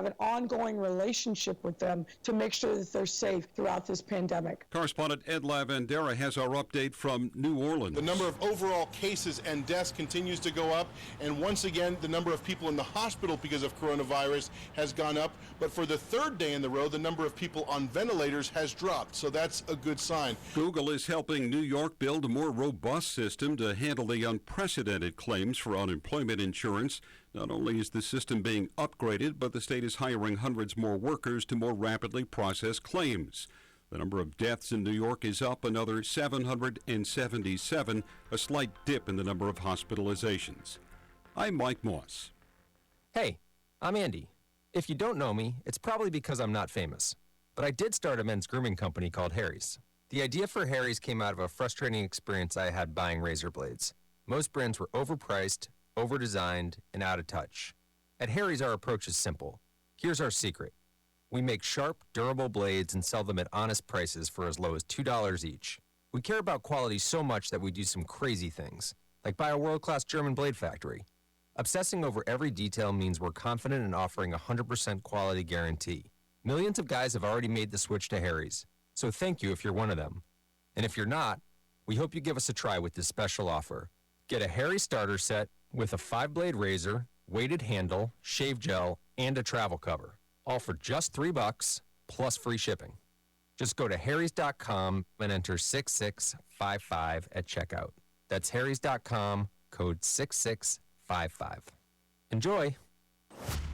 have an ongoing relationship with them to make sure that they're safe throughout this pandemic. Correspondent Ed Lavandera has our update from New Orleans. The number of overall cases and deaths continues to go up, and once again, the number of people in the hospital because of coronavirus has gone up. But for the third day in a row, the number of people on ventilators has dropped, so that's a good sign. Google is helping New York build a more robust system to handle the unprecedented claims for unemployment insurance. Not only is the system being upgraded, but the state is hiring hundreds more workers to more rapidly process claims. The number of deaths in New York is up another 777, a slight dip in the number of hospitalizations. I'm Mike Moss. Hey, I'm Andy. If you don't know me, it's probably because I'm not famous. But I did start a men's grooming company called Harry's. The idea for Harry's came out of a frustrating experience I had buying razor blades. Most brands were overpriced, overdesigned, and out of touch. At Harry's, our approach is simple. Here's our secret. We make sharp, durable blades and sell them at honest prices for as low as $2 each. We care about quality so much that we do some crazy things, like buy a world-class German blade factory. Obsessing over every detail means we're confident in offering a 100% quality guarantee. Millions of guys have already made the switch to Harry's, so thank you if you're one of them. And if you're not, we hope you give us a try with this special offer. Get a Harry's starter set with a 5-blade razor, weighted handle, shave gel, and a travel cover. All for just $3 plus free shipping. Just go to harrys.com and enter 6655 at checkout. That's harrys.com, code 6655. Enjoy.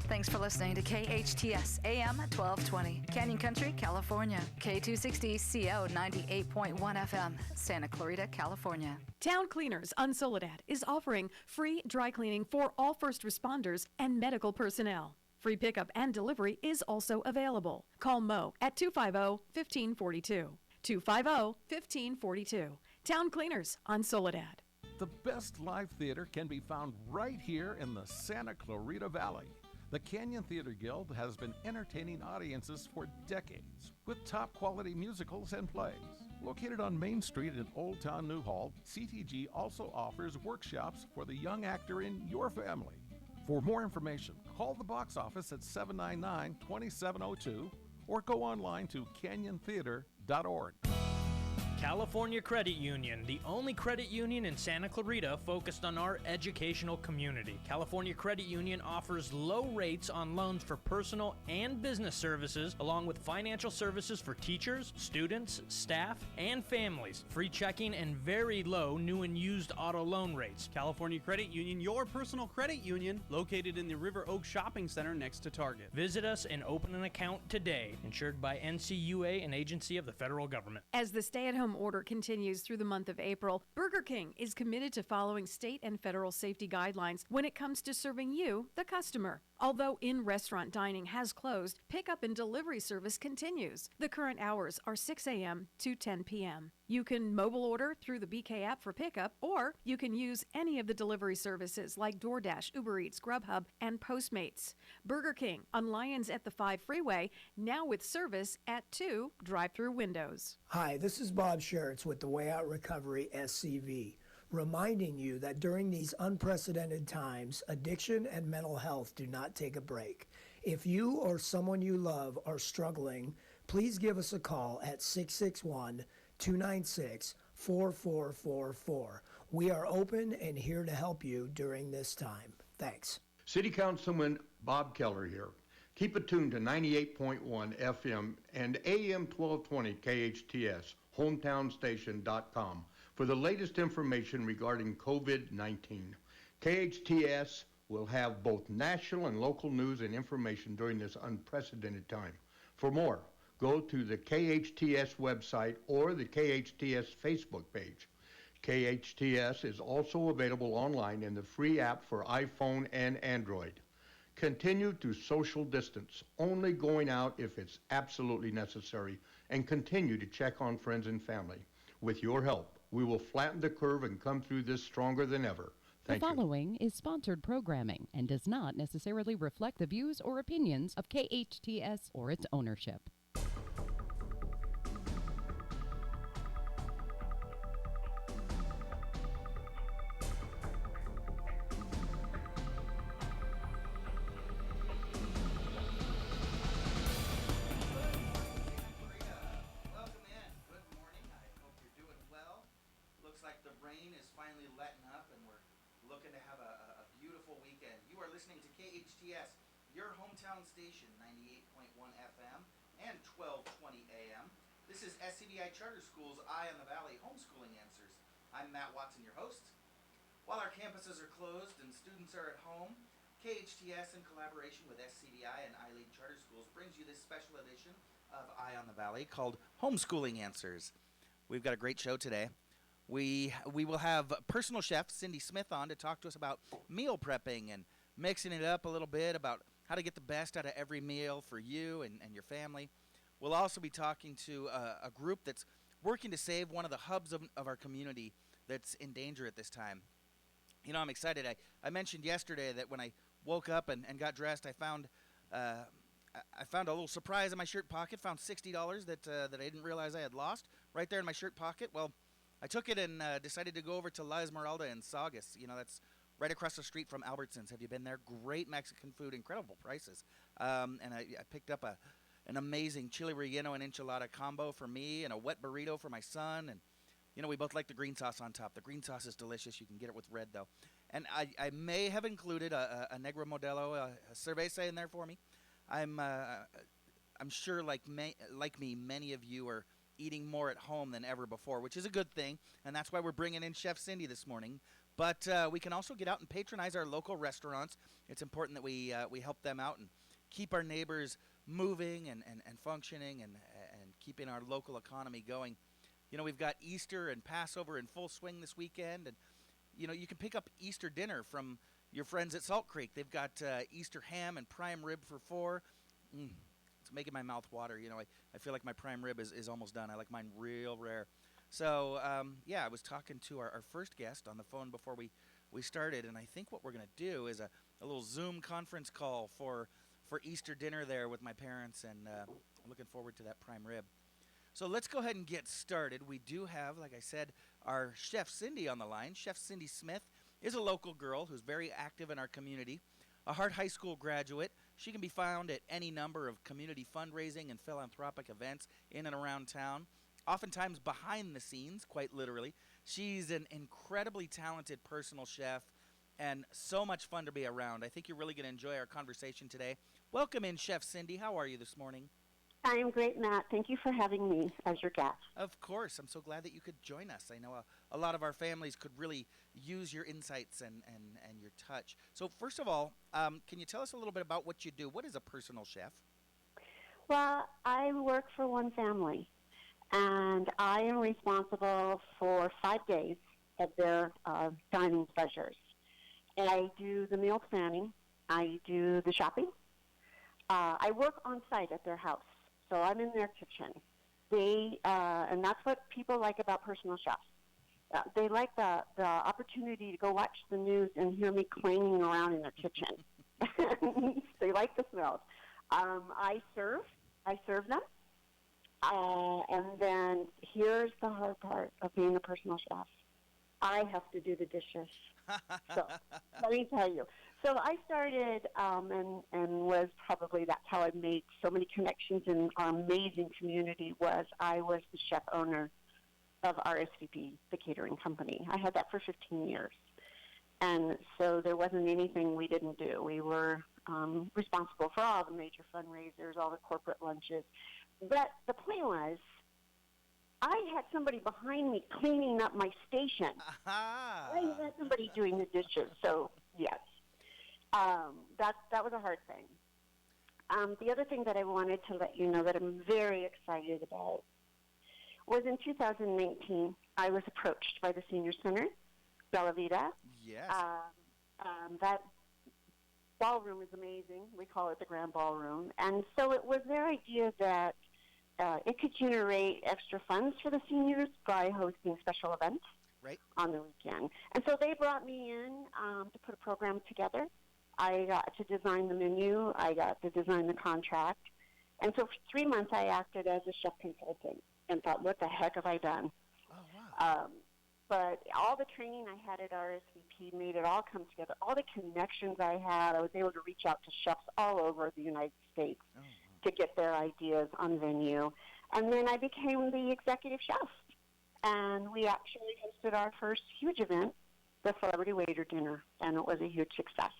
Thanks for listening to KHTS AM 1220, Canyon Country, California. K260CO 98.1 FM, Santa Clarita, California. Town Cleaners on Soledad is offering free dry cleaning for all first responders and medical personnel. Free pickup and delivery is also available. Call Mo at 250-1542. 250-1542. Town Cleaners on Soledad. The best live theater can be found right here in the Santa Clarita Valley. The Canyon Theater Guild has been entertaining audiences for decades with top quality musicals and plays. Located on Main Street in Old Town New Hall, CTG also offers workshops for the young actor in your family. For more information, call the box office at 799-2702 or go online to canyontheater.org. California Credit Union, the only credit union in Santa Clarita focused on our educational community. California Credit Union offers low rates on loans for personal and business services, along with financial services for teachers, students, staff, and families. Free checking and very low new and used auto loan rates. California Credit Union, your personal credit union, located in the River Oak Shopping Center next to Target. Visit us and open an account today. Insured by NCUA, an agency of the federal government. As the stay-at-home order continues through the month of April, Burger King is committed to following state and federal safety guidelines when it comes to serving you, the customer. Although in-restaurant dining has closed, pickup and delivery service continues. The current hours are 6 a.m. to 10 p.m. You can mobile order through the BK app for pickup, or you can use any of the delivery services like DoorDash, Uber Eats, Grubhub, and Postmates. Burger King on Lyons at the 5 Freeway, now with service at 2 drive-through windows. Hi, this is Bob Schertz with the Way Out Recovery SCV, reminding you that during these unprecedented times, addiction and mental health do not take a break. If you or someone you love are struggling, please give us a call at 661-296-4444. We are open and here to help you during this time. Thanks. City Councilman Bob Keller here. Keep it tuned to 98.1 FM and AM 1220 KHTS, hometownstation.com, for the latest information regarding COVID-19. KHTS will have both national and local news and information during this unprecedented time. For more, go to the KHTS website or the KHTS Facebook page. KHTS is also available online in the free app for iPhone and Android. Continue to social distance, only going out if it's absolutely necessary, and continue to check on friends and family. With your help, we will flatten the curve and come through this stronger than ever. Thank you. The following is sponsored programming and does not necessarily reflect the views or opinions of KHTS or its ownership. KHTS, your hometown station, 98.1 FM and 1220 AM. This is SCDI Charter School's Eye on the Valley Homeschooling Answers. I'm Matt Watson, your host. While our campuses are closed and students are at home, KHTS, in collaboration with SCDI and iLead Charter Schools, brings you this special edition of Eye on the Valley called Homeschooling Answers. We've got a great show today. We will have personal chef Cindy Smith on to talk to us about meal prepping and mixing it up a little bit, about how to get the best out of every meal for you and your family. We'll also be talking to a group that's working to save one of the hubs of our community that's in danger at this time. You know, I'm excited. I mentioned yesterday that when I woke up and got dressed, I found a little surprise in my shirt pocket, found $60 that I didn't realize I had lost right there in my shirt pocket. Well, I took it and decided to go over to La Esmeralda in Saugus. You know, that's right across the street from Albertsons. Have you been there? Great Mexican food, incredible prices. And I picked up an amazing chili relleno and enchilada combo for me and a wet burrito for my son. And, you know, we both like the green sauce on top. The green sauce is delicious. You can get it with red, though. And I may have included a Negro Modelo, a cerveza in there for me. I'm sure, like me, many of you are eating more at home than ever before, which is a good thing, and that's why we're bringing in Chef Cindy this morning. But we can also get out and patronize our local restaurants. It's important that we help them out and keep our neighbors moving and functioning and keeping our local economy going. You know, we've got Easter and Passover in full swing this weekend, and, you know, you can pick up Easter dinner from your friends at Salt Creek. They've got Easter ham and prime rib for $4. It's making my mouth water. You know, I feel like my prime rib is almost done. I like mine real rare. So, yeah, I was talking to our first guest on the phone before we started, and I think what we're going to do is a little Zoom conference call for Easter dinner there with my parents, and I'm looking forward to that prime rib. So let's go ahead and get started. We do have, like I said, our Chef Cindy on the line. Chef Cindy Smith is a local girl who's very active in our community. A Hart High School graduate, she can be found at any number of community fundraising and philanthropic events in and around town, oftentimes behind the scenes, quite literally. She's an incredibly talented personal chef and so much fun to be around. I think you're really going to enjoy our conversation today. Welcome in, Chef Cindy. How are you this morning? I am great, Matt. Thank you for having me as your guest. Of course. I'm so glad that you could join us. I know a lot of our families could really use your insights and your touch. So first of all, can you tell us a little bit about what you do? What is a personal chef? Well, I work for one family, and I am responsible for 5 days of their dining pleasures. And I do the meal planning. I do the shopping. I work on site at their house. So I'm in their kitchen. And that's what people like about personal chefs. They like the opportunity to go watch the news and hear me clanging around in their kitchen. They like the smells. I serve them. And then here's the hard part of being a personal chef. I have to do the dishes. So let me tell you. So I started and was probably, that's how I made so many connections in our amazing community, was I was the chef owner of RSVP, the catering company. I had that for 15 years. And so there wasn't anything we didn't do. We were responsible for all the major fundraisers, all the corporate lunches. But the point was, I had somebody behind me cleaning up my station. I had somebody doing the dishes. So, yes, that was a hard thing. The other thing that I wanted to let you know that I'm very excited about was in 2019, I was approached by the Senior Center, Bella Vita. Yes. That ballroom is amazing. We call it the Grand Ballroom. And so it was their idea that it could generate extra funds for the seniors by hosting special events on the weekend. And so they brought me in to put a program together. I got to design the menu. I got to design the contract. And so for 3 months, I acted as a chef consultant and thought, what the heck have I done? Oh, wow. But all the training I had at RSVP made it all come together. All the connections I had, I was able to reach out to chefs all over the United States to get their ideas on venue. And then I became the executive chef. And we actually hosted our first huge event, the Celebrity Waiter Dinner, and it was a huge success.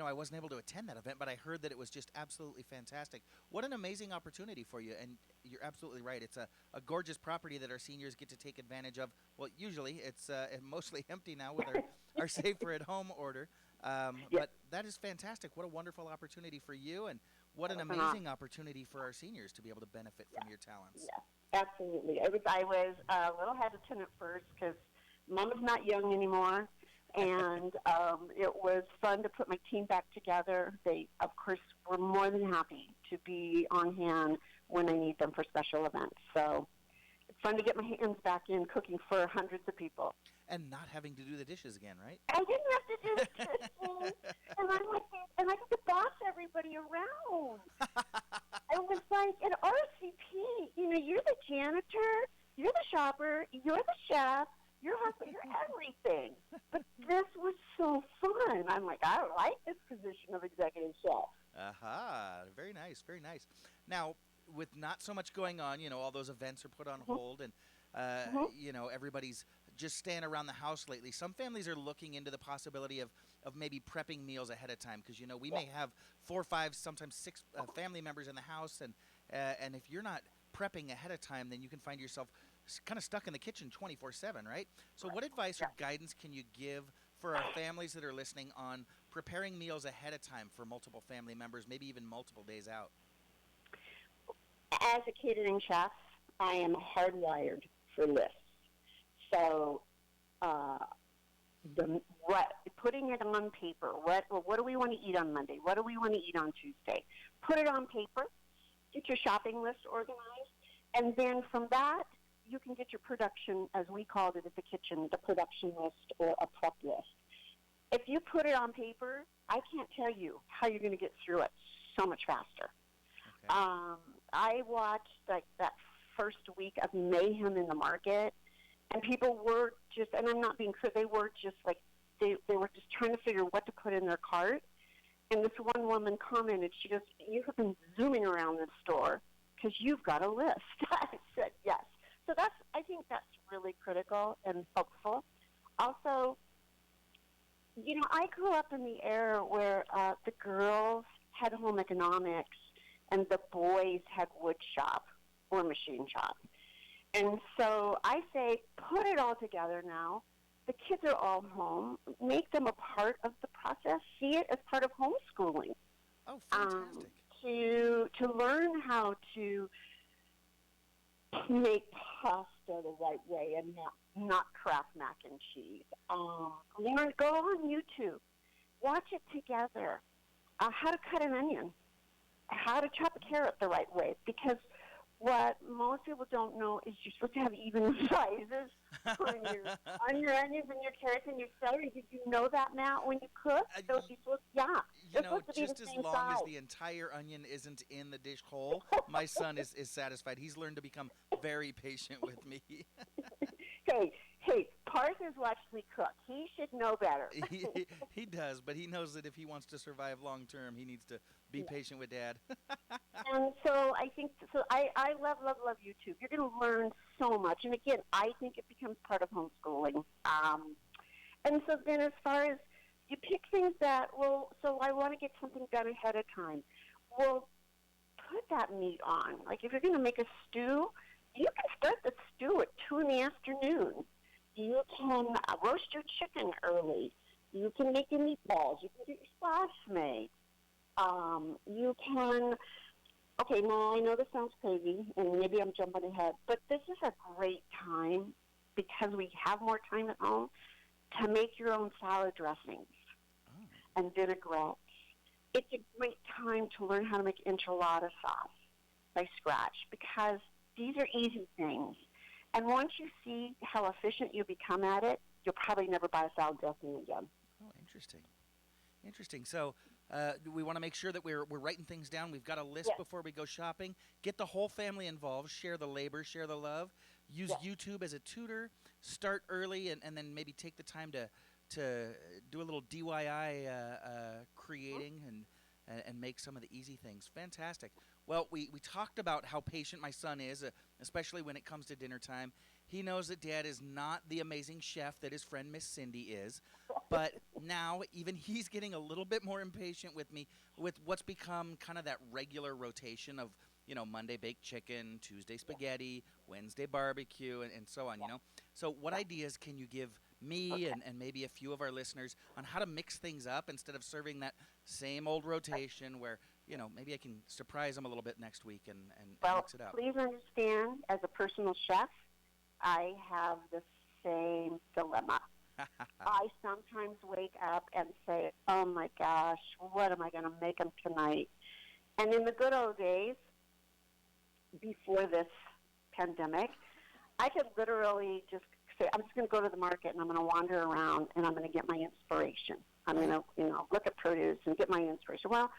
I wasn't able to attend that event, but I heard that it was just absolutely fantastic. What an amazing opportunity for you. And you're absolutely right. It's a gorgeous property that our seniors get to take advantage of. Well, usually it's mostly empty now with our safer at home order. But that is fantastic. What a wonderful opportunity for you, and what an amazing opportunity for our seniors to be able to benefit from your talents. Yeah, absolutely. I was a little hesitant at first because Mom is not young anymore, and it was fun to put my team back together. They, of course, were more than happy to be on hand when I need them for special events. So it's fun to get my hands back in cooking for hundreds of people. And not having to do the dishes again, right? I didn't have to do the dishes, and I get to boss everybody around. I was like, at RCP, you're the janitor, you're the shopper, you're the chef, you're husband, you're everything. But this was so fun. I'm like, I like this position of executive chef. Aha, very nice, very nice. Now, with not so much going on, all those events are put on hold, and everybody's just staying around the house lately. Some families are looking into the possibility of maybe prepping meals ahead of time, because we may have 4, 5, sometimes 6 family members in the house, and if you're not prepping ahead of time, then you can find yourself kind of stuck in the kitchen 24/7, right? So what advice or guidance can you give for our families that are listening on preparing meals ahead of time for multiple family members, maybe even multiple days out? As a catering chef, I am hardwired for lists. So, putting it on paper. What do we want to eat on Monday? What do we want to eat on Tuesday? Put it on paper. Get your shopping list organized, and then from that, you can get your production, as we called it at the kitchen, the production list or a prep list. If you put it on paper, I can't tell you how you're going to get through it so much faster. Okay. I watched that first week of mayhem in the market, and people were just, and I'm not being critical, they were just like, they were just trying to figure what to put in their cart. And this one woman commented, she goes, "You have been zooming around this store because you've got a list." I said, yes. So I think that's really critical and helpful. Also, I grew up in the era where the girls had home economics and the boys had wood shop or machine shop. And so I say, put it all together now. The kids are all home. Make them a part of the process. See it as part of homeschooling. Oh, fantastic. To learn how to make pasta the right way and not Kraft mac and cheese. Go on YouTube. Watch it together. How to cut an onion. How to chop a carrot the right way. Because what most people don't know is you're supposed to have even sizes on your onions and your carrots and your celery. Did you know that, Matt, when you cook? Just as long as the entire onion isn't in the dish whole, my son is satisfied. He's learned to become very patient with me. Hey, Parsons watched me cook. He should know better. He does, but he knows that if he wants to survive long term, he needs to be patient with Dad. And so I think, I love YouTube. You're going to learn so much. And again, I think it becomes part of homeschooling. And so then as far as you pick things that, so I want to get something done ahead of time. Well, put that meat on. Like if you're going to make a stew, you can start the stew at 2 in the afternoon. You can roast your chicken early. You can make your meatballs. You can get your squash made. You can, okay, now I know this sounds crazy, and maybe I'm jumping ahead, but this is a great time, because we have more time at home, to make your own salad dressings and vinaigrettes. It's a great time to learn how to make enchilada sauce by scratch, because these are easy things. And once you see how efficient you become at it, you'll probably never buy a salad dressing again. Oh, interesting. So we want to make sure that we're writing things down. We've got a list before we go shopping. Get the whole family involved. Share the labor, share the love. Use YouTube as a tutor. Start early, and then maybe take the time to do a little DIY creating and make some of the easy things. Fantastic. Well, we talked about how patient my son is, especially when it comes to dinner time. He knows that Dad is not the amazing chef that his friend Miss Cindy is, but now even he's getting a little bit more impatient with me with what's become kind of that regular rotation of, Monday baked chicken, Tuesday spaghetti, Wednesday barbecue, and so on, So what ideas can you give me and maybe a few of our listeners on how to mix things up instead of serving that same old rotation where, maybe I can surprise them a little bit next week and mix it up? Please understand, as a personal chef, I have the same dilemma. I sometimes wake up and say, oh my gosh, what am I going to make them tonight? And in the good old days, before this pandemic, I could literally just say, I'm just going to go to the market and I'm going to wander around and I'm going to get my inspiration. I'm going to, look at produce and get my inspiration. Well,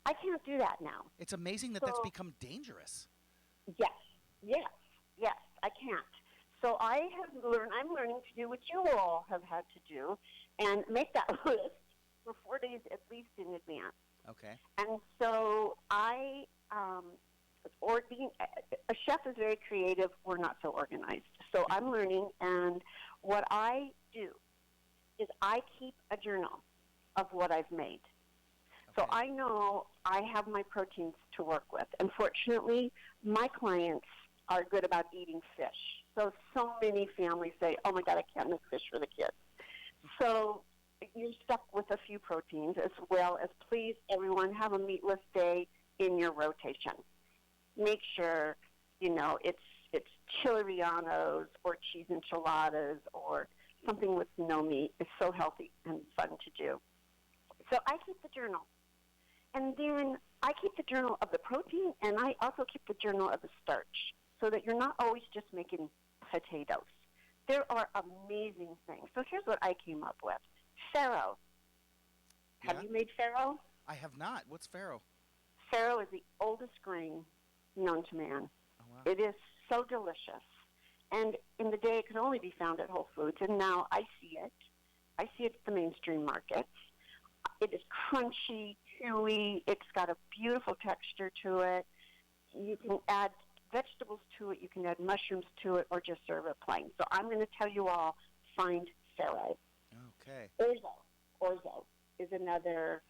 I can't do that now. It's amazing that that's become dangerous. Yes, I can't. So I'm learning to do what you all have had to do and make that list for 4 days at least in advance. Okay. And so being a chef is very creative. We're not so organized. So I'm learning, and what I do is I keep a journal of what I've made. So I know I have my proteins to work with. Unfortunately, my clients are good about eating fish. So many families say, oh my God, I can't make fish for the kids. So you're stuck with a few proteins, as well as, please, everyone, have a meatless day in your rotation. Make sure, it's chili rellenos or cheese enchiladas or something with no meat. It's so healthy and fun to do. So I keep the journal. And then I keep the journal of the protein, and I also keep the journal of the starch, so that you're not always just making potatoes. There are amazing things. So here's what I came up with. Farro. Have you made farro? I have not. What's farro? Farro is the oldest grain known to man. Oh, wow. It is so delicious. And in the day, it could only be found at Whole Foods, and now I see it. I see it at the mainstream markets. It is crunchy, chewy. It's got a beautiful texture to it. You can add vegetables to it. You can add mushrooms to it, or just serve it plain. So I'm going to tell you all, find farro. Okay. Orzo is another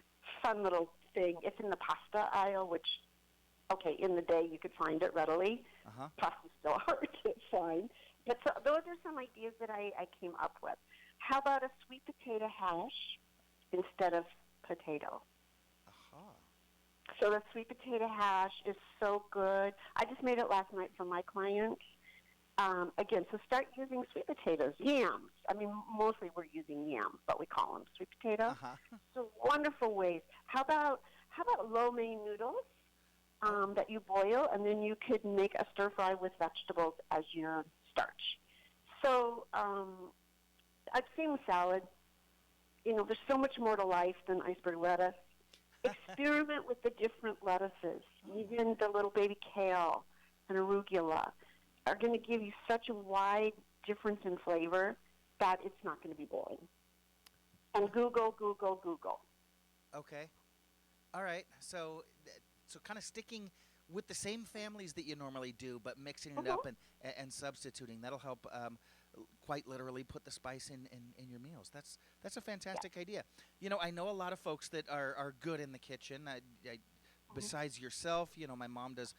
fun little thing. It's in the pasta aisle, which, in the day you could find it readily. Pasta's still hard to find. But so those are some ideas that I came up with. How about a sweet potato hash instead of potato? So the sweet potato hash is so good. I just made it last night for my clients. Again, so start using sweet potatoes, yams. I mean, mostly we're using yams, but we call them sweet potatoes. So wonderful ways. How about lo mein noodles that you boil, and then you could make a stir fry with vegetables as your starch. So I've seen salad. There's so much more to life than iceberg lettuce. Experiment with the different lettuces. Even the little baby kale and arugula are going to give you such a wide difference in flavor that it's not going to be boring. And Google. Okay. All right. So kind of sticking with the same families that you normally do, but mixing it up and substituting. That'll help quite literally put the spice in your meals. That's a fantastic idea. I know a lot of folks that are good in the kitchen. Besides yourself, my mom does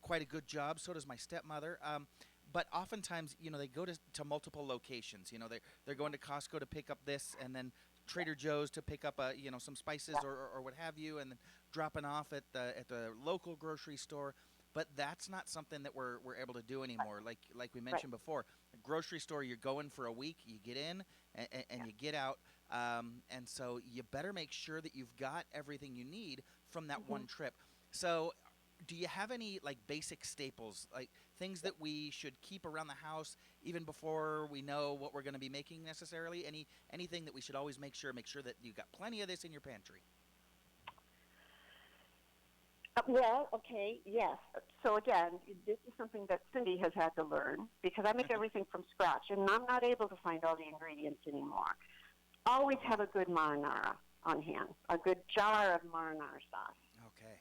quite a good job. So does my stepmother. But oftentimes, they go to multiple locations. They're going to Costco to pick up this, and then Trader Joe's to pick up some spices or what have you, and then dropping off at the local grocery store. But that's not something that we're able to do anymore. Like we mentioned before, a grocery store, you're going for a week, you get in and you get out, and so you better make sure that you've got everything you need from that one trip. So do you have any basic staples, like things that we should keep around the house even before we know what we're going to be making necessarily? Anything that we should always make sure that you got plenty of this in your pantry? Yes. So again, this is something that Cindy has had to learn, because I make everything from scratch, and I'm not able to find all the ingredients anymore. Always have a good marinara. on hand. A good jar of marinara sauce. Okay.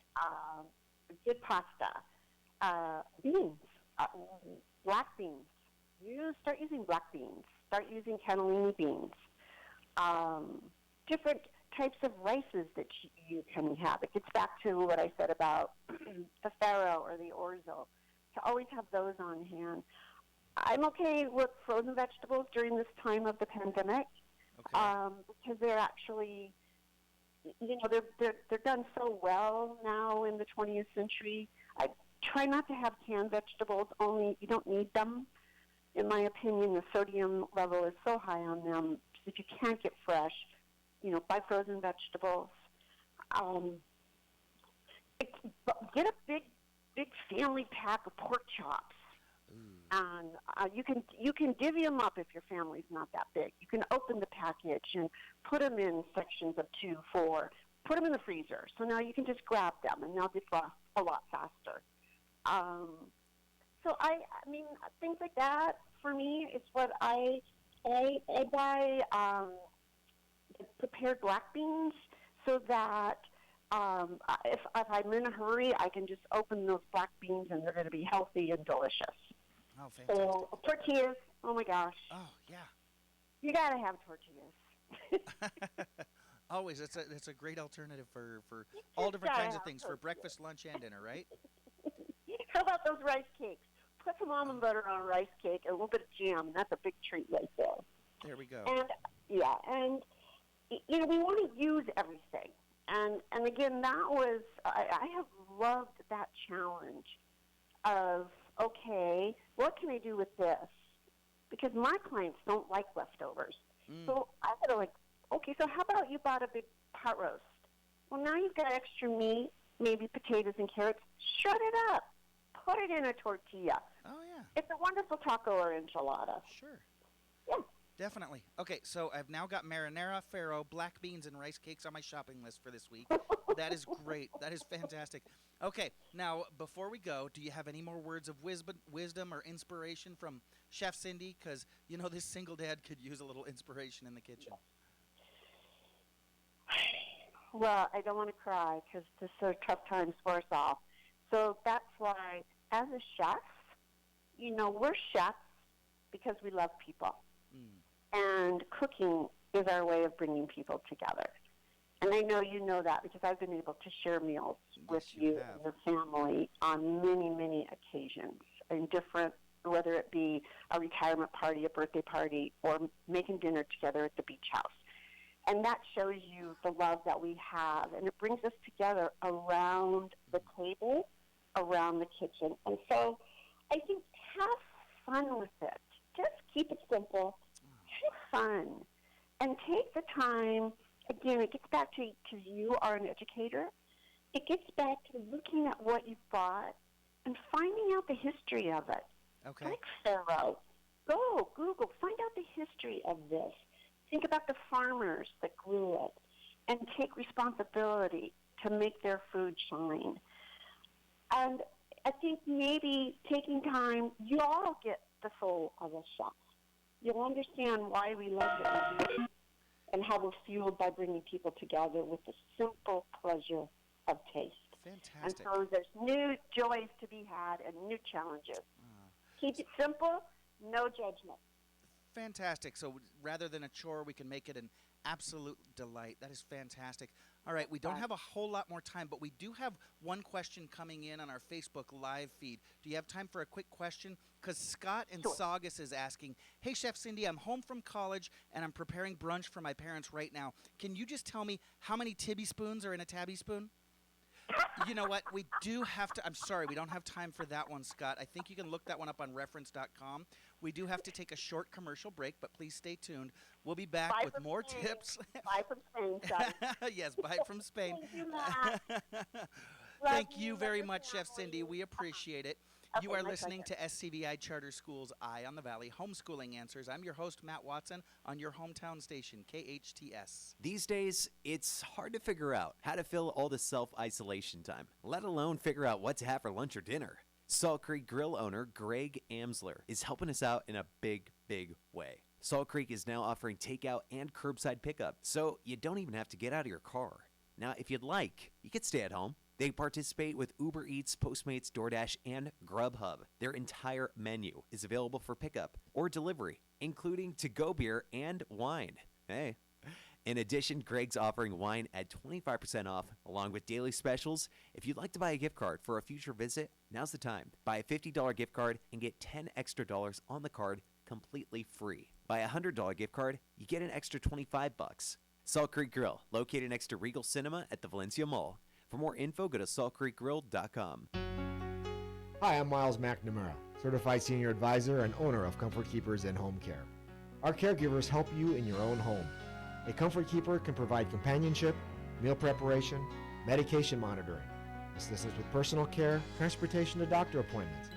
Good pasta. Beans. Black beans. You start using black beans. Start using cannellini beans. Different types of rices that you can have. It gets back to what I said about the farro or the orzo, to always have those on hand. I'm okay with frozen vegetables during this time of the pandemic, because they're actually, they're done so well now in the 20th century. I try not to have canned vegetables, only you don't need them. In my opinion, the sodium level is so high on them, if you can't get fresh, buy frozen vegetables. Get a big family pack of pork chops. And you can divvy them up if your family's not that big. You can open the package and put them in sections of 2, 4. Put them in the freezer. So now you can just grab them, and they'll defrost a lot faster. So I mean, things like that for me is what I buy prepared black beans so that if I'm in a hurry, I can just open those black beans and they're going to be healthy and delicious. Oh, fantastic. So tortillas, oh my gosh. Oh, yeah. You got to have tortillas. Always. It's a great alternative for all different kinds of things, for breakfast, lunch, and dinner, right? How about those rice cakes? Put some almond butter on a rice cake and a little bit of jam. That's a big treat right there. There we go. And, we want to use everything. And again, that was, I have loved that challenge of, okay, what can I do with this? Because my clients don't like leftovers. So I had to okay, so how about you bought a big pot roast? Well, now you've got extra meat, maybe potatoes and carrots. Shred it up. Put it in a tortilla. Oh, yeah. It's a wonderful taco or enchilada. Sure. Yeah. Definitely. Okay, so I've now got marinara, farro, black beans, and rice cakes on my shopping list for this week. That is great. That is fantastic. Okay, now, before we go, do you have any more words of wisdom or inspiration from Chef Cindy? Because, this single dad could use a little inspiration in the kitchen. Well, I don't want to cry because this are tough times for us all. So that's why, as a chef, we're chefs because we love people. And cooking is our way of bringing people together. And I know you know that because I've been able to share meals with you and your family on many, many occasions, in different, whether it be a retirement party, a birthday party, or making dinner together at the beach house. And that shows you the love that we have. And it brings us together around the table, around the kitchen. And so I think have fun with it. Just keep it simple. Have fun. And take the time. Again, it gets back to, because you are an educator, it gets back to looking at what you bought and finding out the history of it. Okay. Like farro. Go, Google, find out the history of this. Think about the farmers that grew it and take responsibility to make their food shine. And I think maybe taking time, you all get the soul of a chef. You'll understand why we love what we do and how we're fueled by bringing people together with the simple pleasure of taste. Fantastic. And so there's new joys to be had and new challenges. Keep it simple, no judgment. Fantastic. So rather than a chore, we can make it an absolute delight. That is fantastic. All right, we don't have a whole lot more time, but we do have one question coming in on our Facebook live feed. Do you have time for a quick question? Because Scott in Saugus is asking, hey, Chef Cindy, I'm home from college, and I'm preparing brunch for my parents right now. Can you just tell me how many Tibby spoons are in a Tabby spoon? You know what? We do have to. I'm sorry, we don't have time for that one, Scott. I think you can look that one up on reference.com. We do have to take a short commercial break, but please stay tuned. We'll be back with more tips. Bye from Spain, Scott. Yes, bye from Spain. Thank you very much, Chef Cindy. We appreciate it. You are listening to SCVI Charter Schools Eye on the Valley Homeschooling Answers. I'm your host, Matt Watson, on your hometown station, KHTS. These days, it's hard to figure out how to fill all the self-isolation time, let alone figure out what to have for lunch or dinner. Salt Creek Grill owner Greg Amsler is helping us out in a big, big way. Salt Creek is now offering takeout and curbside pickup, so you don't even have to get out of your car. Now, if you'd like, you could stay at home. They participate with Uber Eats, Postmates, DoorDash, and Grubhub. Their entire menu is available for pickup or delivery, including to-go beer and wine. Hey. In addition, Greg's offering wine at 25% off, along with daily specials. If you'd like to buy a gift card for a future visit, now's the time. Buy a $50 gift card and get $10 extra on the card completely free. Buy a $100 gift card, you get an extra $25. Salt Creek Grill, located next to Regal Cinema at the Valencia Mall. For more info, go to saltcreekgrill.com. Hi, I'm Miles McNamara, Certified Senior Advisor and owner of Comfort Keepers and Home Care. Our caregivers help you in your own home. A Comfort Keeper can provide companionship, meal preparation, medication monitoring, assistance with personal care, transportation to doctor appointments,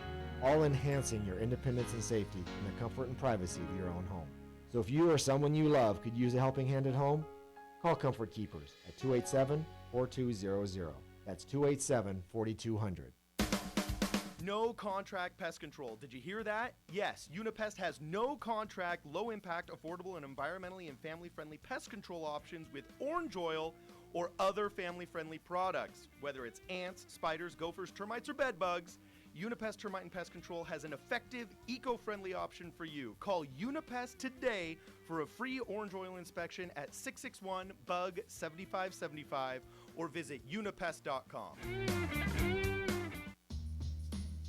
all enhancing your independence and safety in the comfort and privacy of your own home. So if you or someone you love could use a helping hand at home, call Comfort Keepers at 287-4200. That's 287-4200. No contract pest control. Did you hear that? Yes, Unipest has no contract, low impact, affordable, and environmentally and family friendly pest control options with orange oil or other family friendly products. Whether it's ants, spiders, gophers, termites, or bed bugs, Unipest Termite and Pest Control has an effective, eco-friendly option for you. Call Unipest today for a free orange oil inspection at 661-BUG-7575 or visit unipest.com.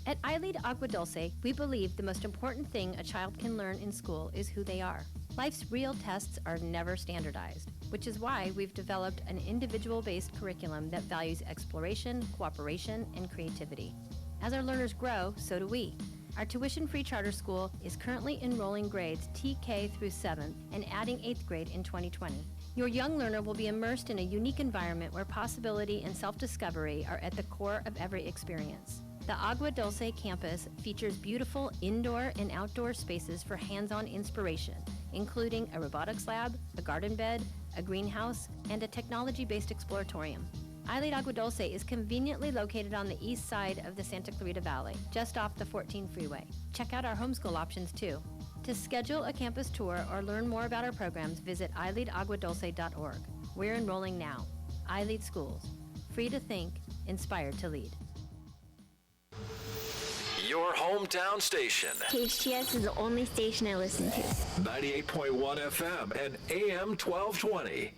At iLead Agua Dulce, we believe the most important thing a child can learn in school is who they are. Life's real tests are never standardized, which is why we've developed an individual-based curriculum that values exploration, cooperation, and creativity. As our learners grow, so do we. Our tuition-free charter school is currently enrolling grades TK through 7th and adding 8th grade in 2020. Your young learner will be immersed in a unique environment where possibility and self-discovery are at the core of every experience. The Agua Dulce campus features beautiful indoor and outdoor spaces for hands-on inspiration, including a robotics lab, a garden bed, a greenhouse, and a technology-based exploratorium. iLead Agua Dulce is conveniently located on the east side of the Santa Clarita Valley, just off the 14 freeway. Check out our homeschool options too. To schedule a campus tour or learn more about our programs, visit ileadaguadulce.org. We're enrolling now. iLead Schools. Free to think, inspired to lead. Your hometown station. KHTS is the only station I listen to. 98.1 FM and AM 1220.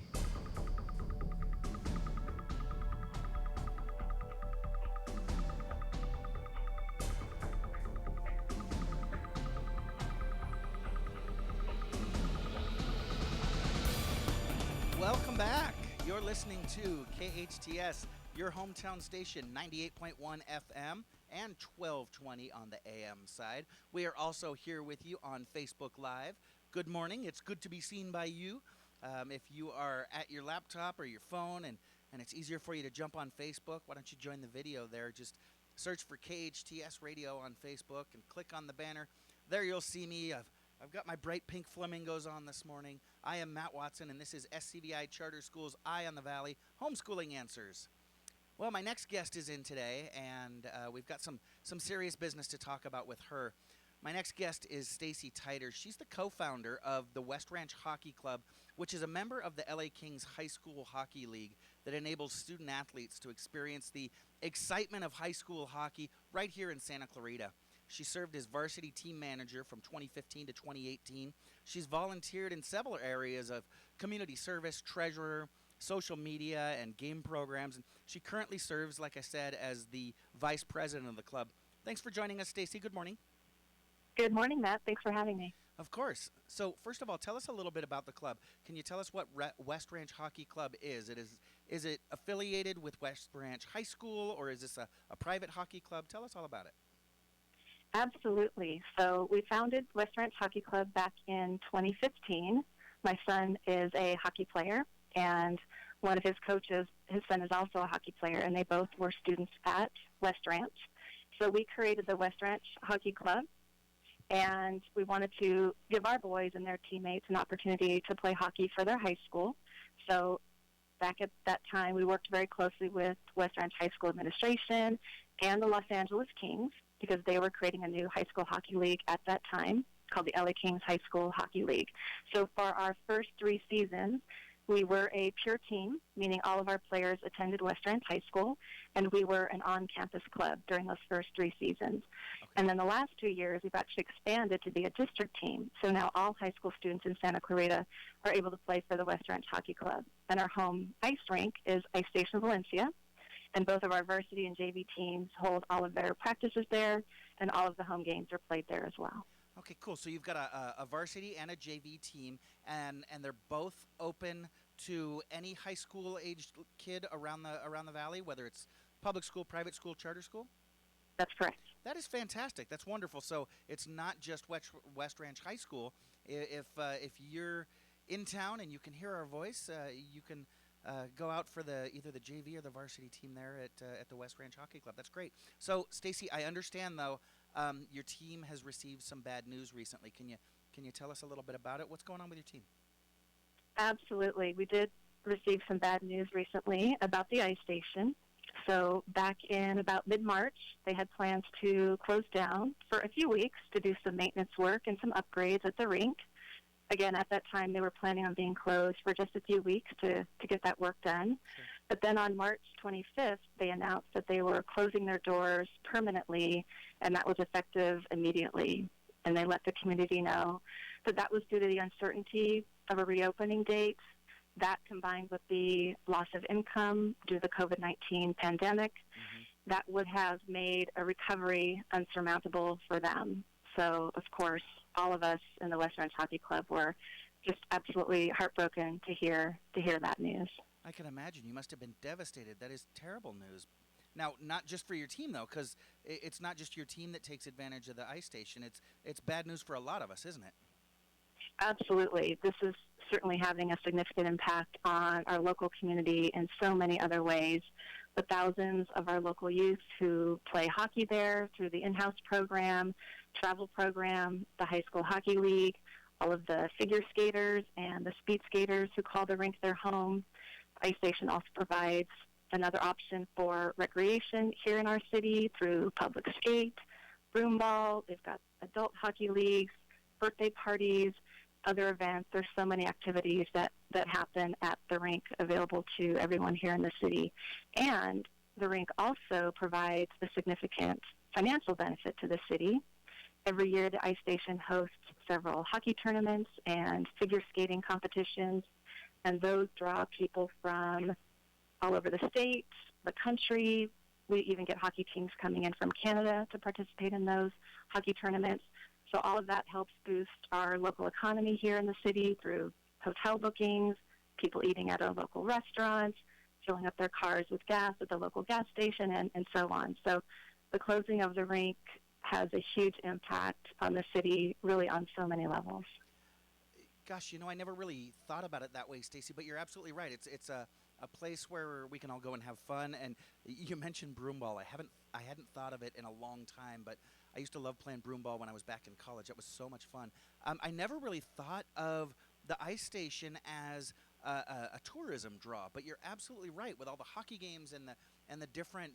Welcome back. You're listening to KHTS, your hometown station, 98.1 FM and 1220 on the AM side. We are also here with you on Facebook Live. Good morning. It's good to be seen by you. If you are at your laptop or your phone and it's easier for you to jump on Facebook, why don't you join the video there? Just search for KHTS Radio on Facebook and click on the banner. There you'll see me. I've got my bright pink flamingos on this morning. I am Matt Watson, and this is SCBI Charter School's Eye on the Valley Homeschooling Answers. Well, my next guest is in today, and we've got some serious business to talk about with her. My next guest is Stacey Titer. She's the co-founder of the West Ranch Hockey Club, which is a member of the LA Kings High School Hockey League that enables student athletes to experience the excitement of high school hockey right here in Santa Clarita. She served as varsity team manager from 2015 to 2018. She's volunteered in several areas of community service, treasurer, social media, and game programs. And she currently serves, like I said, as the vice president of the club. Thanks for joining us, Stacey. Good morning. Good morning, Matt. Thanks for having me. Of course. So first of all, tell us a little bit about the club. Can you tell us what West Ranch Hockey Club is? Is it affiliated with West Ranch High School, or is this a private hockey club? Tell us all about it. Absolutely. So we founded West Ranch Hockey Club back in 2015. My son is a hockey player, and one of his coaches, his son is also a hockey player, and they both were students at West Ranch. So we created the West Ranch Hockey Club, and we wanted to give our boys and their teammates an opportunity to play hockey for their high school. So back at that time, we worked very closely with West Ranch High School administration and the Los Angeles Kings, because they were creating a new high school hockey league at that time. called the LA Kings High School Hockey League. So for our first 3 seasons, we were a pure team, meaning all of our players attended West Ranch High School, and we were an on-campus club during those first 3 seasons. Okay. And then the last 2 years, we've actually expanded to be a district team. So now all high school students in Santa Clarita are able to play for the West Ranch Hockey Club. And our home ice rink is Ice Station Valencia, and both of our varsity and JV teams hold all of their practices there, and all of the home games are played there as well. Okay, cool. So you've got a varsity and a JV team, and they're both open to any high school aged kid around the valley, whether it's public school, private school, charter school? That's correct. That is fantastic. That's wonderful. So it's not just West Ranch High School. If you're in town and you can hear our voice, you can go out for either the JV or the varsity team there at the West Ranch Hockey Club. That's great. So Stacey, I understand though. Your team has received some bad news recently. Can you tell us a little bit about it? What's going on with your team? Absolutely. We did receive some bad news recently about the ice station. So back in about mid-March, they had plans to close down for a few weeks to do some maintenance work and some upgrades at the rink. Again, at that time, they were planning on being closed for just a few weeks to get that work done. Sure. But then on March 25th, they announced that they were closing their doors permanently, and that was effective immediately. And they let the community know that that was due to the uncertainty of a reopening date. That combined with the loss of income due to the COVID-19 pandemic, that would have made a recovery unsurmountable for them. So, of course, all of us in the West Ranch Hockey Club were just absolutely heartbroken to hear that news. I can imagine. You must have been devastated. That is terrible news. Now, not just for your team, though, because it's not just your team that takes advantage of the ice station. It's bad news for a lot of us, isn't it? Absolutely. This is certainly having a significant impact on our local community in so many other ways. The thousands of our local youth who play hockey there through the in-house program, travel program, the high school hockey league, all of the figure skaters and the speed skaters who call the rink their home. Ice Station also provides another option for recreation here in our city through public skate, broom ball. They've got adult hockey leagues, birthday parties, other events. There's so many activities that happen at the rink available to everyone here in the city. And the rink also provides a significant financial benefit to the city. Every year, the Ice Station hosts several hockey tournaments and figure skating competitions, and those draw people from all over the state, the country. We even get hockey teams coming in from Canada to participate in those hockey tournaments. So all of that helps boost our local economy here in the city through hotel bookings, people eating at our local restaurants, filling up their cars with gas at the local gas station, and so on. So the closing of the rink has a huge impact on the city, really on so many levels. Gosh, I never really thought about it that way, Stacey, but you're absolutely right. It's a place where we can all go and have fun. And you mentioned broomball. I hadn't thought of it in a long time, but I used to love playing broomball when I was back in college. That was so much fun. I never really thought of the ice station as a tourism draw, but you're absolutely right. With all the hockey games and the different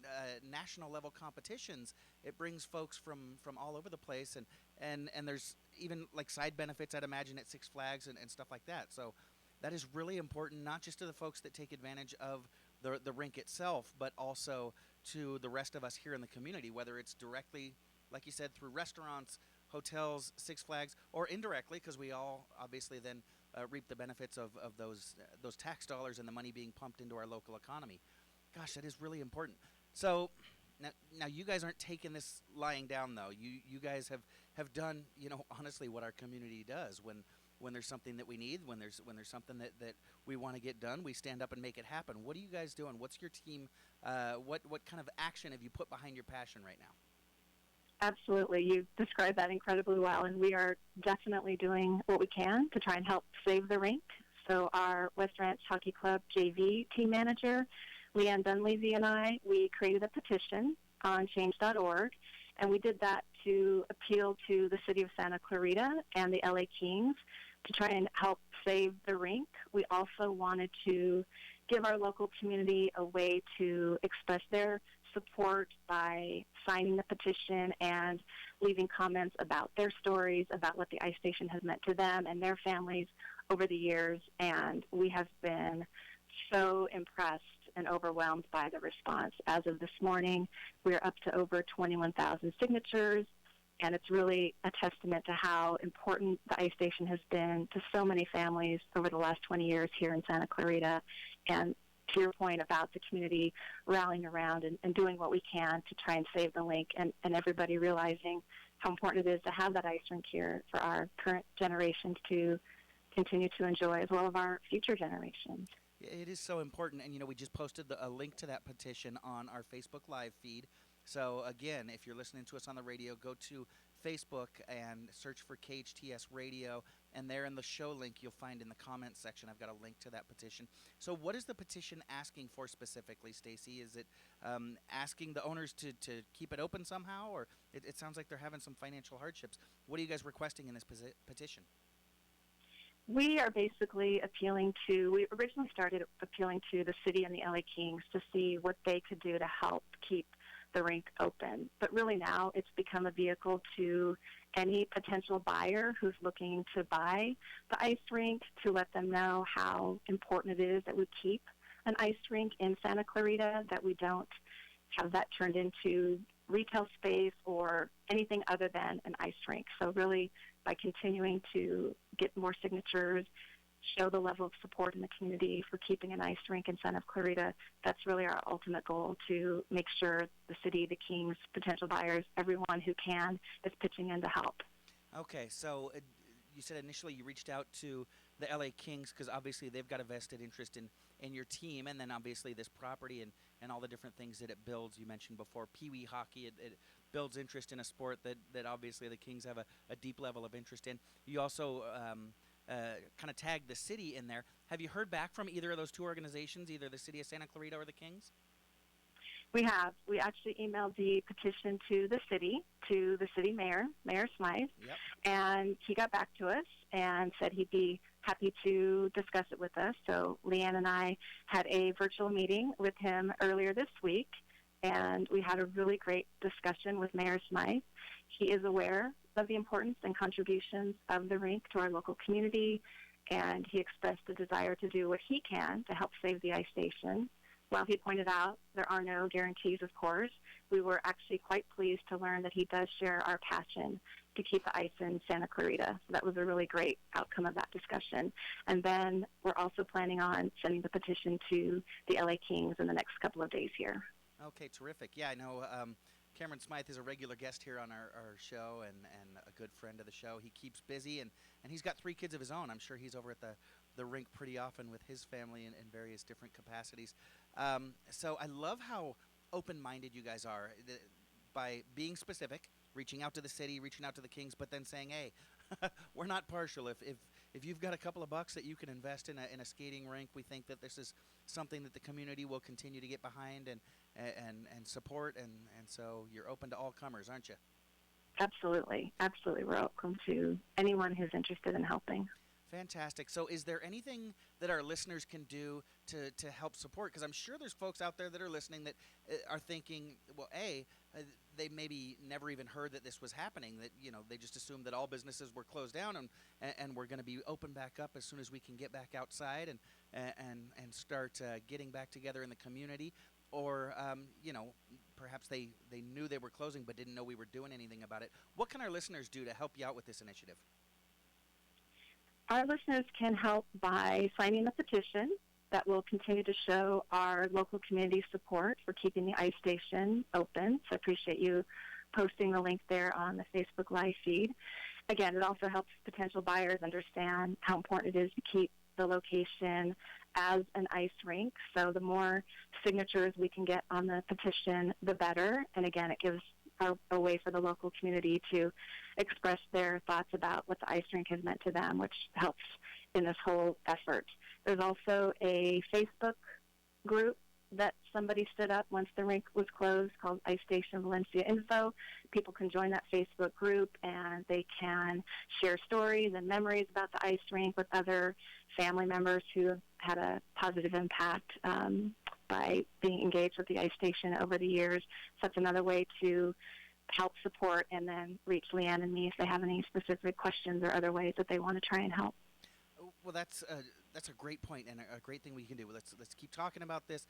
national level competitions, it brings folks from all over the place, and there's even like side benefits, I'd imagine, at Six Flags and stuff like that. So that is really important, not just to the folks that take advantage of the rink itself, but also to the rest of us here in the community, whether it's directly, like you said, through restaurants, hotels, Six Flags, or indirectly, because we all obviously then reap the benefits of those tax dollars and the money being pumped into our local economy. Gosh, that is really important. So now you guys aren't taking this lying down, though. You guys have done, honestly, what our community does. When there's something that we need, when there's something that we want to get done, we stand up and make it happen. What are you guys doing? What's your team? What kind of action have you put behind your passion right now? Absolutely. You described that incredibly well, and we are definitely doing what we can to try and help save the rink. So our West Ranch Hockey Club JV team manager, Leanne Dunleavy, and I, we created a petition on change.org, and we did that to appeal to the city of Santa Clarita and the LA Kings to try and help save the rink. We also wanted to give our local community a way to express their support by signing the petition and leaving comments about their stories, about what the ice station has meant to them and their families over the years. And we have been so impressed and overwhelmed by the response. As of this morning, we're up to over 21,000 signatures, and it's really a testament to how important the ice station has been to so many families over the last 20 years here in Santa Clarita. And to your point about the community rallying around and doing what we can to try and save the link, and everybody realizing how important it is to have that ice rink here for our current generations to continue to enjoy, as well as our future generations. It is so important, and we just posted a link to that petition on our Facebook Live feed. So again, if you're listening to us on the radio, go to Facebook and search for KHTS Radio, and there in the show link you'll find in the comments section I've got a link to that petition. So what is the petition asking for specifically, Stacey? Is it asking the owners to keep it open somehow, or it sounds like they're having some financial hardships? What are you guys requesting in this petition? We are basically we originally started appealing to the city and the LA Kings to see what they could do to help keep the rink open. But really now it's become a vehicle to any potential buyer who's looking to buy the ice rink, to let them know how important it is that we keep an ice rink in Santa Clarita, that we don't have that turned into retail space or anything other than an ice rink. So really, by continuing to get more signatures, show the level of support in the community for keeping an ice rink in Santa Clarita, that's really our ultimate goal, to make sure the city, the Kings, potential buyers, everyone who can is pitching in to help. Okay, so you said initially you reached out to the LA Kings because obviously they've got a vested interest in your team, and then obviously this property and all the different things that it builds. You mentioned before Pee-wee hockey. It builds interest in a sport that obviously the Kings have a deep level of interest in. You also kind of tagged the city in there. Have you heard back from either of those two organizations, either the city of Santa Clarita or the Kings? We have. We actually emailed the petition to the city mayor, Mayor Smythe, and he got back to us and said he'd be happy to discuss it with us. So Leanne and I had a virtual meeting with him earlier this week, and we had a really great discussion with Mayor Smythe. He is aware of the importance and contributions of the rink to our local community, and he expressed the desire to do what he can to help save the ice station. While he pointed out there are no guarantees, of course, we were actually quite pleased to learn that he does share our passion to keep the ice in Santa Clarita. So that was a really great outcome of that discussion. And then we're also planning on sending the petition to the LA Kings in the next couple of days here. Okay, terrific. Yeah, I know Cameron Smythe is a regular guest here on our show and a good friend of the show. He keeps busy, and he's got 3 kids of his own. I'm sure he's over at the rink pretty often with his family in various different capacities. So I love how open-minded you guys are by being specific, reaching out to the city, reaching out to the Kings, but then saying, hey, we're not partial. If you've got a couple of bucks that you can invest in a skating rink, we think that this is something that the community will continue to get behind and support, and so you're open to all comers, aren't you? Absolutely. Absolutely. We're open to anyone who's interested in helping. Fantastic. So is there anything that our listeners can do to help support? Because I'm sure there's folks out there that are listening that are thinking, well, they maybe never even heard that this was happening, that, they just assumed that all businesses were closed down and we're going to be open back up as soon as we can get back outside and start getting back together in the community. Or, perhaps they knew they were closing but didn't know we were doing anything about it. What can our listeners do to help you out with this initiative? Our listeners can help by signing the petition that will continue to show our local community support for keeping the ice station open. So I appreciate you posting the link there on the Facebook Live feed. Again, it also helps potential buyers understand how important it is to keep the location as an ice rink. So the more signatures we can get on the petition, the better. And again, it gives a way for the local community to express their thoughts about what the ice rink has meant to them, which helps in this whole effort. There's also a Facebook group that somebody stood up once the rink was closed called Ice Station Valencia Info. People can join that Facebook group and they can share stories and memories about the ice rink with other family members who have had a positive impact by being engaged with the Ice Station over the years. So that's another way to help support and then reach Leanne and me if they have any specific questions or other ways that they want to try and help. Well, that's a great point and a great thing we can do. Let's keep talking about this.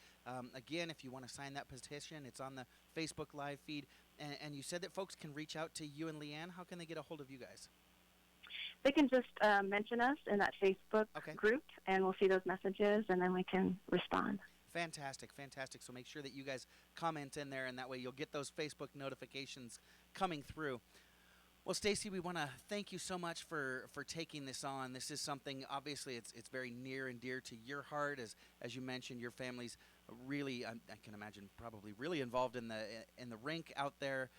Again, if you want to sign that petition, it's on the Facebook Live feed. And you said that folks can reach out to you and Leanne. How can they get a hold of you guys? They can just mention us in that Facebook group, and we'll see those messages, and then we can respond. Fantastic. So make sure that you guys comment in there, and that way you'll get those Facebook notifications coming through. Well, Stacey, we want to thank you so much for taking this on. This is something, obviously, it's very near and dear to your heart. As you mentioned, your family's really, I can imagine, probably really involved in the rink out there,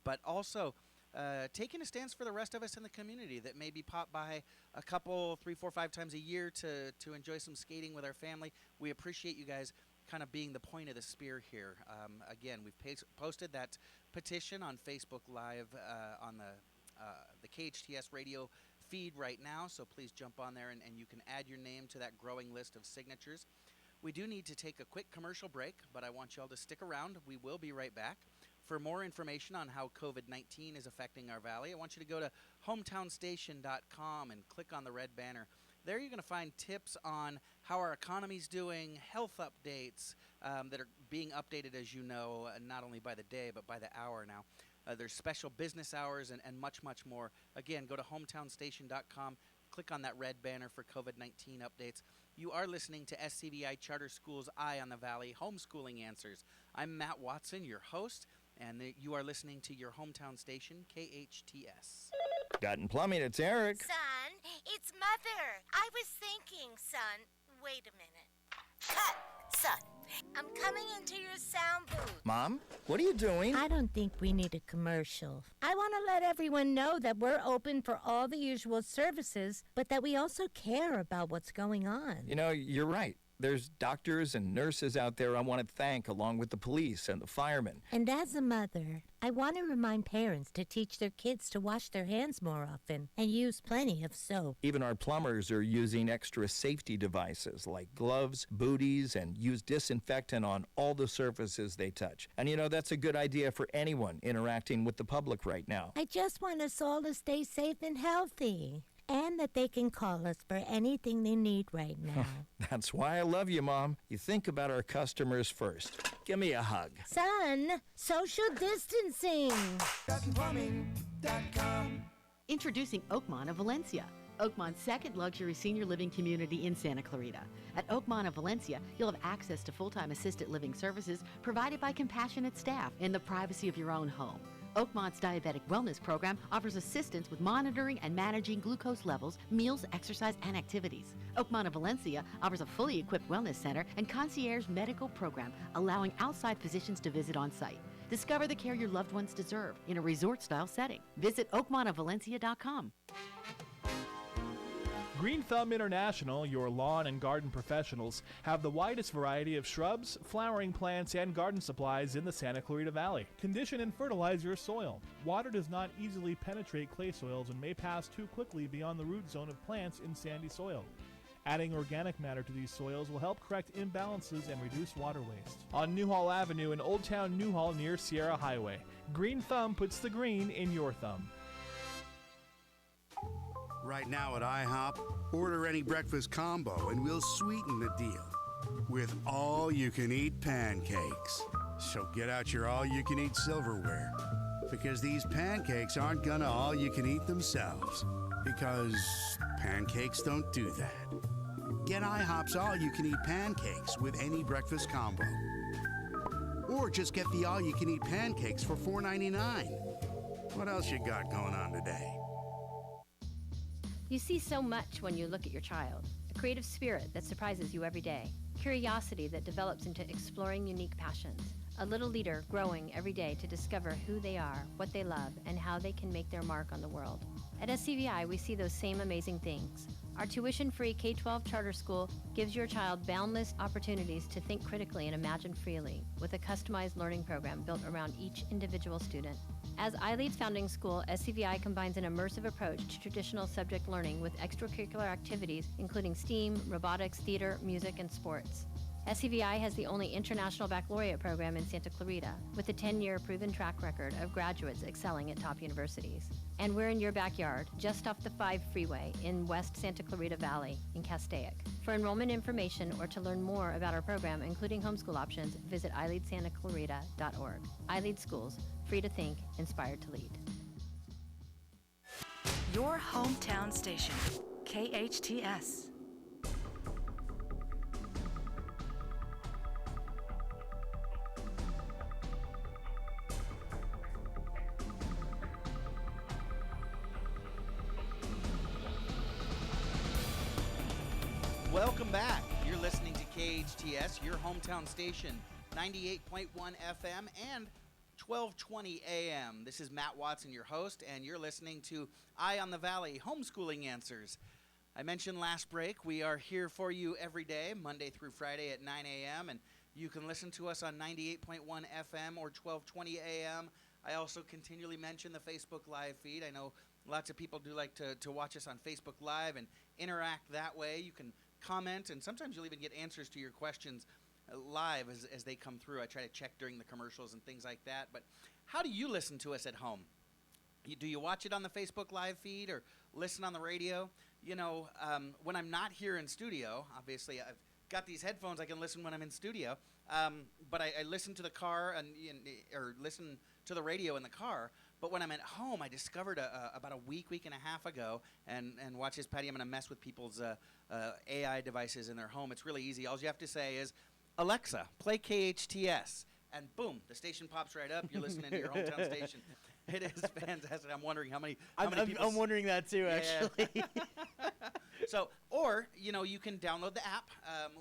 but also taking a stance for the rest of us in the community that maybe pop by a couple, 3, 4, 5 times a year to enjoy some skating with our family. We appreciate you guys kind of being the point of the spear here. Again, we've posted that petition on Facebook Live on the KHTS radio feed right now, so please jump on there and you can add your name to that growing list of signatures. We do need to take a quick commercial break, but I want y'all to stick around. We will be right back. For more information on how COVID-19 is affecting our valley, I want you to go to hometownstation.com and click on the red banner. There you're going to find tips on how our economy's doing, health updates that are being updated, as you know, not only by the day, but by the hour now. There's special business hours and much, much more. Again, go to hometownstation.com, click on that red banner for COVID-19 updates. You are listening to SCVI Charter School's Eye on the Valley Homeschooling Answers. I'm Matt Watson, your host, and you are listening to your hometown station, KHTS. Dutton Plumbing, it's Eric. Son, it's Mother. I was thinking, son, wait a minute. Cut, son. I'm coming into your sound booth. Mom, what are you doing? I don't think we need a commercial. I want to let everyone know that we're open for all the usual services, but that we also care about what's going on. You know, you're right. There's doctors and nurses out there I want to thank, along with the police and the firemen. And as a mother, I want to remind parents to teach their kids to wash their hands more often and use plenty of soap. Even our plumbers are using extra safety devices like gloves, booties, and use disinfectant on all the surfaces they touch. And you know, that's a good idea for anyone interacting with the public right now. I just want us all to stay safe and healthy. And that they can call us for anything they need right now. That's why I love you, Mom. You think about our customers first. Give me a hug. Son, social distancing. DuttonPlumbing.com. Introducing Oakmont of Valencia, Oakmont's second luxury senior living community in Santa Clarita. At Oakmont of Valencia, you'll have access to full-time assisted living services provided by compassionate staff in the privacy of your own home. Oakmont's Diabetic Wellness Program offers assistance with monitoring and managing glucose levels, meals, exercise, and activities. Oakmont of Valencia offers a fully equipped wellness center and concierge medical program, allowing outside physicians to visit on site. Discover the care your loved ones deserve in a resort-style setting. Visit oakmontofvalencia.com. Green Thumb International, your lawn and garden professionals, have the widest variety of shrubs, flowering plants, and garden supplies in the Santa Clarita Valley. Condition and fertilize your soil. Water does not easily penetrate clay soils and may pass too quickly beyond the root zone of plants in sandy soil. Adding organic matter to these soils will help correct imbalances and reduce water waste. On Newhall Avenue in Old Town Newhall near Sierra Highway, Green Thumb puts the green in your thumb. Right now at IHOP, order any breakfast combo and we'll sweeten the deal with all-you-can-eat pancakes. So get out your all-you-can-eat silverware, because these pancakes aren't gonna all-you-can-eat themselves, because pancakes don't do that. Get IHOP's all-you-can-eat pancakes with any breakfast combo. Or just get the all-you-can-eat pancakes for $4.99. What else you got going on today? You see so much when you look at your child. A creative spirit that surprises you every day. Curiosity that develops into exploring unique passions. A little leader growing every day to discover who they are, what they love, and how they can make their mark on the world. At SCVI, we see those same amazing things. Our tuition-free K-12 charter school gives your child boundless opportunities to think critically and imagine freely, with a customized learning program built around each individual student. As iLead's founding school, SCVI combines an immersive approach to traditional subject learning with extracurricular activities including STEAM, robotics, theater, music, and sports. SCVI has the only international baccalaureate program in Santa Clarita, with a 10-year proven track record of graduates excelling at top universities. And we're in your backyard, just off the 5 freeway in West Santa Clarita Valley in Castaic. For enrollment information or to learn more about our program, including homeschool options, visit iLeadSantaClarita.org. iLead Schools, free to think, inspired to lead. Your hometown station, KHTS. Welcome back. You're listening to KHTS, your hometown station, 98.1 FM and 1220 AM. This is Matt Watson, your host, and you're listening to Eye on the Valley Homeschooling Answers. I mentioned last break, we are here for you every day, Monday through Friday at 9 a.m., and you can listen to us on 98.1 FM or 1220 AM. I also continually mention the Facebook Live feed. I know lots of people do like to watch us on Facebook Live and interact that way. You can comment, and sometimes you'll even get answers to your questions live as they come through. I try to check during the commercials and things like that. But how do you listen to us at home? Do you watch it on the Facebook Live feed or listen on the radio? You know, when I'm not here in studio, obviously I've got these headphones, I can listen when I'm in studio, but I listen to the car or listen to the radio in the car. But when I'm at home, I discovered about a week and a half ago, and watch this, Patty, I'm going to mess with people's AI devices in their home. It's really easy. All you have to say is, Alexa, play KHTS, and boom, the station pops right up. You're listening to your hometown station. It is fantastic. I'm wondering how many people... I'm wondering that too, actually. Yeah. So, or, you know, you can download the app.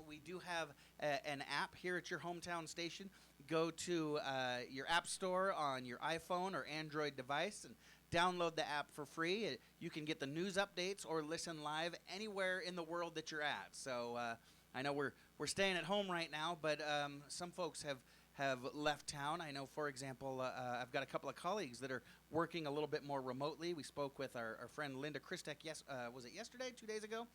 We do have an app here at your hometown station. Go to your app store on your iPhone or Android device and download the app for free. You can get the news updates or listen live anywhere in the world that you're at. So I know we're staying at home right now, but some folks have left town. I know, for example, I've got a couple of colleagues that are working a little bit more remotely. We spoke with our friend Linda Christek, was it yesterday, 2 days ago,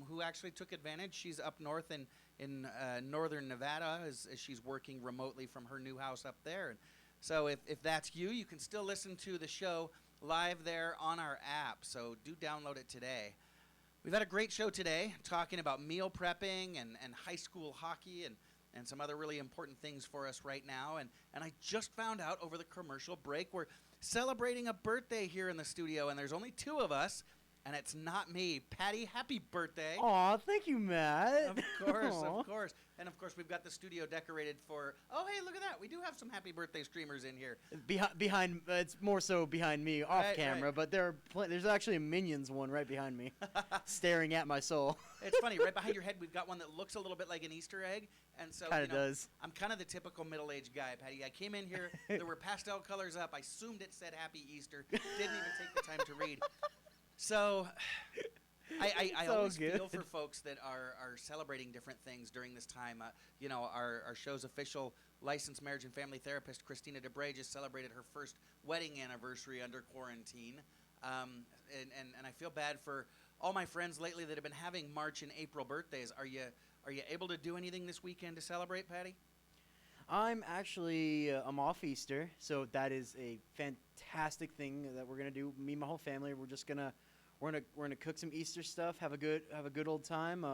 who actually took advantage. She's up north in northern Nevada as she's working remotely from her new house up there. And so if that's you, you can still listen to the show live there on our app. So do download it today. We've had a great show today talking about meal prepping and high school hockey and some other really important things for us right now. And I just found out over the commercial break we're celebrating a birthday here in the studio, and there's only 2 of us, and it's not me. Patty, happy birthday. Aw, thank you, Matt. Of course, Aw. of course. And, of course, we've got the studio decorated for, oh, hey, look at that. We do have some happy birthday streamers in here. Behind, it's more so behind me, off Right, camera, right. but there's actually a Minions one right behind me, staring at my soul. It's funny, right behind your head, we've got one that looks a little bit like an Easter egg. And so, Kinda does. I'm kind of the typical middle-aged guy, Patty. I came in here, there were pastel colors up. I assumed it said Happy Easter. Didn't even take the time to read. So I So always good. feel for folks that are celebrating different things during this time. You know, our show's official licensed marriage and family therapist, Christina DeBray, just celebrated her first wedding anniversary under quarantine. And I feel bad for all my friends lately that have been having March and April birthdays. Are you able to do anything this weekend to celebrate, Patty? I'm actually I'm off Easter, so that is a fantastic thing that we're gonna do. Me and my whole family, we're gonna cook some Easter stuff, have a good old time.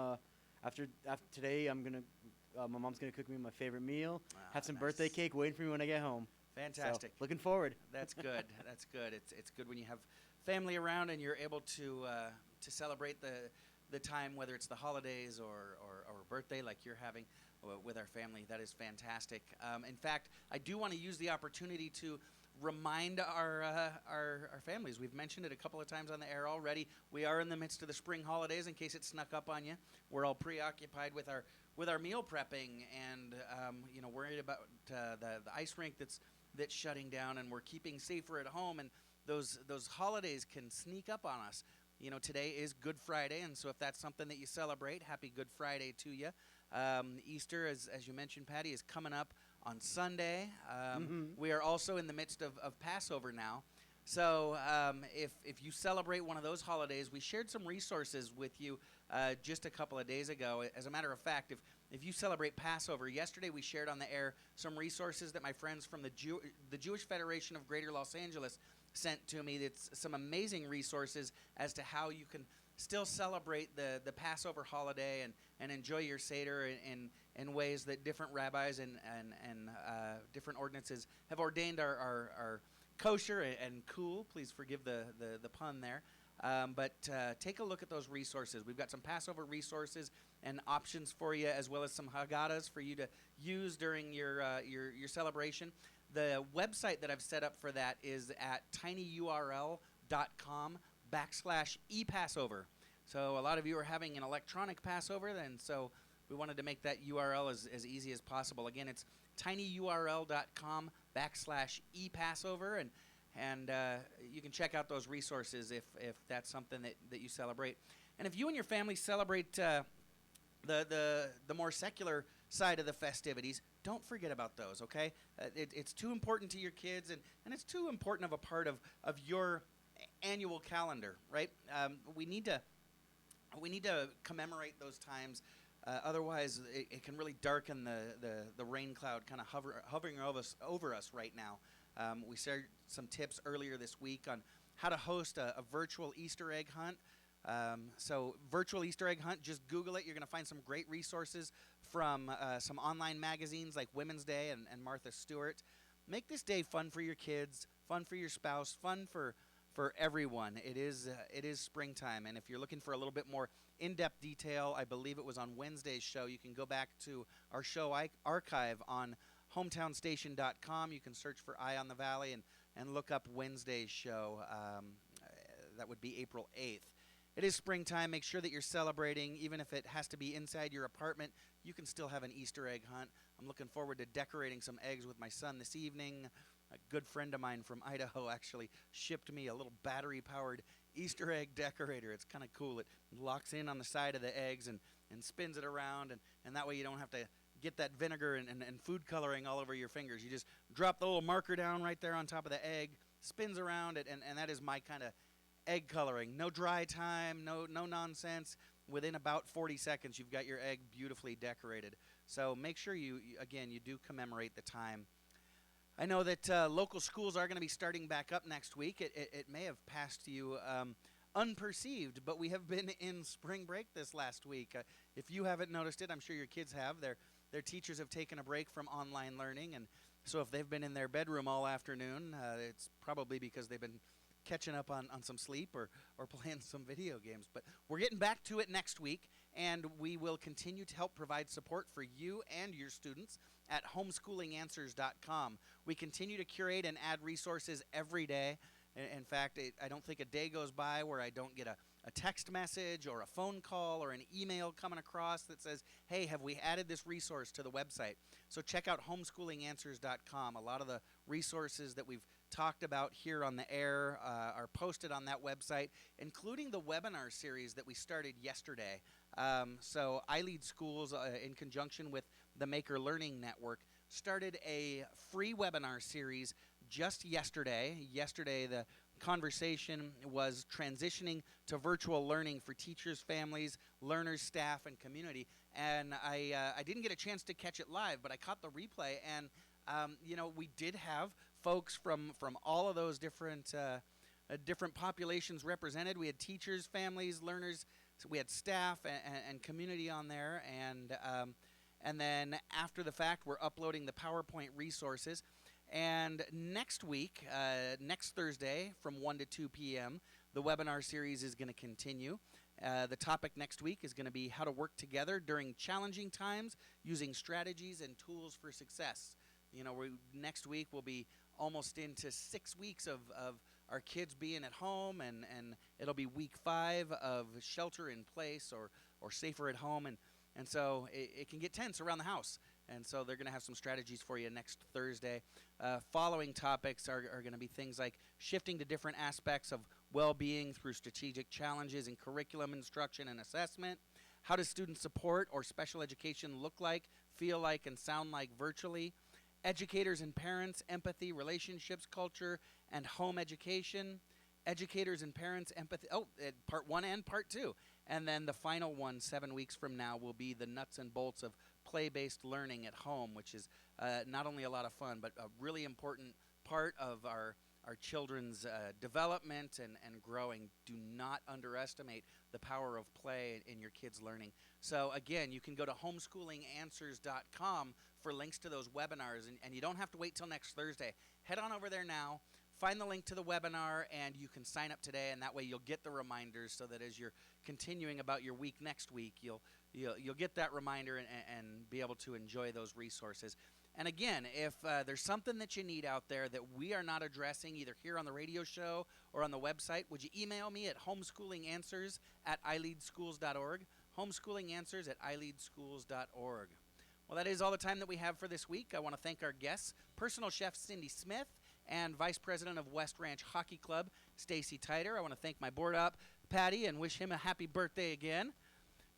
After today, my mom's gonna cook me my favorite meal, have some birthday cake waiting for me when I get home. Fantastic. So, looking forward. That's good. That's good. It's good when you have family around and you're able to celebrate the time, whether it's the holidays or a birthday like you're having with our family. That is fantastic. In fact, I do want to use the opportunity to remind our families. We've mentioned it a couple of times on the air already. We are in the midst of the spring holidays. In case it snuck up on you, we're all preoccupied with our meal prepping and worried about the ice rink that's shutting down, and we're keeping safer at home. And those holidays can sneak up on us. You know, today is Good Friday, and so if that's something that you celebrate, happy Good Friday to you. Easter, as you mentioned, Patty, is coming up on Sunday. We are also in the midst of Passover now. So if you celebrate one of those holidays, we shared some resources with you just a couple of days ago. As a matter of fact, if you celebrate Passover, yesterday we shared on the air some resources that my friends from the Jewish Federation of Greater Los Angeles sent to me. It's some amazing resources as to how you can still celebrate the Passover holiday and enjoy your Seder in ways that different rabbis and different ordinances have ordained are kosher and cool. Please forgive the pun there. But take a look at those resources. We've got some Passover resources and options for you, as well as some Haggadahs for you to use during your celebration. The website that I've set up for that is at tinyurl.com/ePassover. So a lot of you are having an electronic Passover, and so we wanted to make that URL as easy as possible. Again, it's tinyurl.com/ePassover, and you can check out those resources if that's something that you celebrate. And if you and your family celebrate the more secular side of the festivities, don't forget about those, okay? It's too important to your kids, and it's too important of a part of your annual calendar, right? We need to commemorate those times. Otherwise, it can really darken the rain cloud kind of hovering over us right now. We shared some tips earlier this week on how to host a virtual Easter egg hunt. So virtual Easter egg hunt, just Google it. You're going to find some great resources from some online magazines like Women's Day and Martha Stewart. Make this day fun for your kids, fun for your spouse, fun for everyone. It is springtime, and if you're looking for a little bit more in-depth detail, I believe it was on Wednesday's show. You can go back to our show archive on hometownstation.com. You can search for Eye on the Valley and look up Wednesday's show. That would be April 8th. It is springtime. Make sure that you're celebrating. Even if it has to be inside your apartment, you can still have an Easter egg hunt. I'm looking forward to decorating some eggs with my son this evening. A good friend of mine from Idaho actually shipped me a little battery-powered Easter egg decorator. It's kind of cool. It locks in on the side of the eggs and spins it around, and that way you don't have to get that vinegar and food coloring all over your fingers. You just drop the little marker down right there on top of the egg, spins around it, and that is my kind of egg coloring. No dry time, no nonsense. Within about 40 seconds, you've got your egg beautifully decorated. So make sure you do commemorate the time. I know that local schools are going to be starting back up next week. It may have passed you unperceived, but we have been in spring break this last week. If you haven't noticed it, I'm sure your kids have. Their teachers have taken a break from online learning, and so if they've been in their bedroom all afternoon, it's probably because they've been catching up on some sleep or playing some video games. But we're getting back to it next week, and we will continue to help provide support for you and your students at homeschoolinganswers.com. We continue to curate and add resources every day. In fact, I don't think a day goes by where I don't get a text message or a phone call or an email coming across that says, hey, have we added this resource to the website? So check out homeschoolinganswers.com. A lot of the resources that we've talked about here on the air are posted on that website, including the webinar series that we started yesterday. So I Lead Schools, in conjunction with the Maker Learning Network, started a free webinar series just yesterday. Yesterday, the conversation was transitioning to virtual learning for teachers, families, learners, staff, and community. And I didn't get a chance to catch it live, but I caught the replay. And, we did have folks from all of those different populations represented. We had teachers, families, learners. So we had staff and community on there. And then after the fact, we're uploading the PowerPoint resources. And next week, next Thursday from 1 to 2 p.m., the webinar series is going to continue. The topic next week is going to be how to work together during challenging times using strategies and tools for success. Next week we'll be almost into 6 weeks of our kids being at home, and it'll be week 5 of shelter in place or safer at home. And so it can get tense around the house. And so they're going to have some strategies for you next Thursday. Following topics are going to be things like shifting to different aspects of well-being through strategic challenges in curriculum instruction and assessment. How does student support or special education look like, feel like, and sound like virtually? Educators and parents, empathy, relationships, culture, and home education. Educators and parents, empathy. Part 1 and part 2. And then the final one, 7 weeks from now, will be the nuts and bolts of play-based learning at home, which is not only a lot of fun, but a really important part of our children's development and growing. Do not underestimate the power of play in your kids' learning. So again, you can go to homeschoolinganswers.com for links to those webinars, and you don't have to wait till next Thursday. Head on over there now, find the link to the webinar, and you can sign up today, and that way you'll get the reminders so that as you're continuing about your week next week, you'll get that reminder and be able to enjoy those resources. And again, if there's something that you need out there that we are not addressing either here on the radio show or on the website, would you email me at homeschoolinganswers@ileadschools.org, homeschoolinganswers@ileadschools.org. Well, that is all the time that we have for this week. I want to thank our guests, personal chef Cindy Smith and Vice President of West Ranch Hockey Club, Stacey Titer. I want to thank my board op, Patty, and wish him a happy birthday again.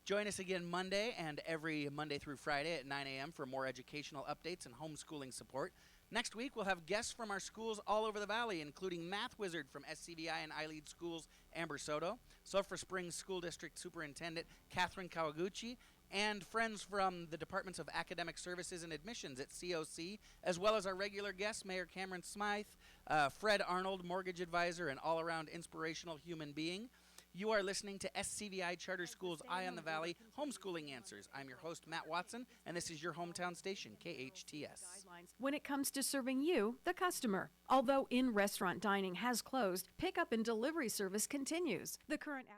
Join us again Monday and every Monday through Friday at 9 a.m. for more educational updates and homeschooling support. Next week, we'll have guests from our schools all over the valley, including Math Wizard from SCVI and iLead Schools, Amber Soto, Sulphur Springs School District Superintendent Catherine Kawaguchi, and friends from the Departments of Academic Services and Admissions at COC, as well as our regular guests, Mayor Cameron Smythe, Fred Arnold, mortgage advisor and all-around inspirational human being. You are listening to SCVI Charter Schools Eye on the Valley, Homeschooling Answers. I'm your host, Matt Watson, and this is your hometown station, KHTS. When it comes to serving you, the customer. Although in-restaurant dining has closed, pickup and delivery service continues. The current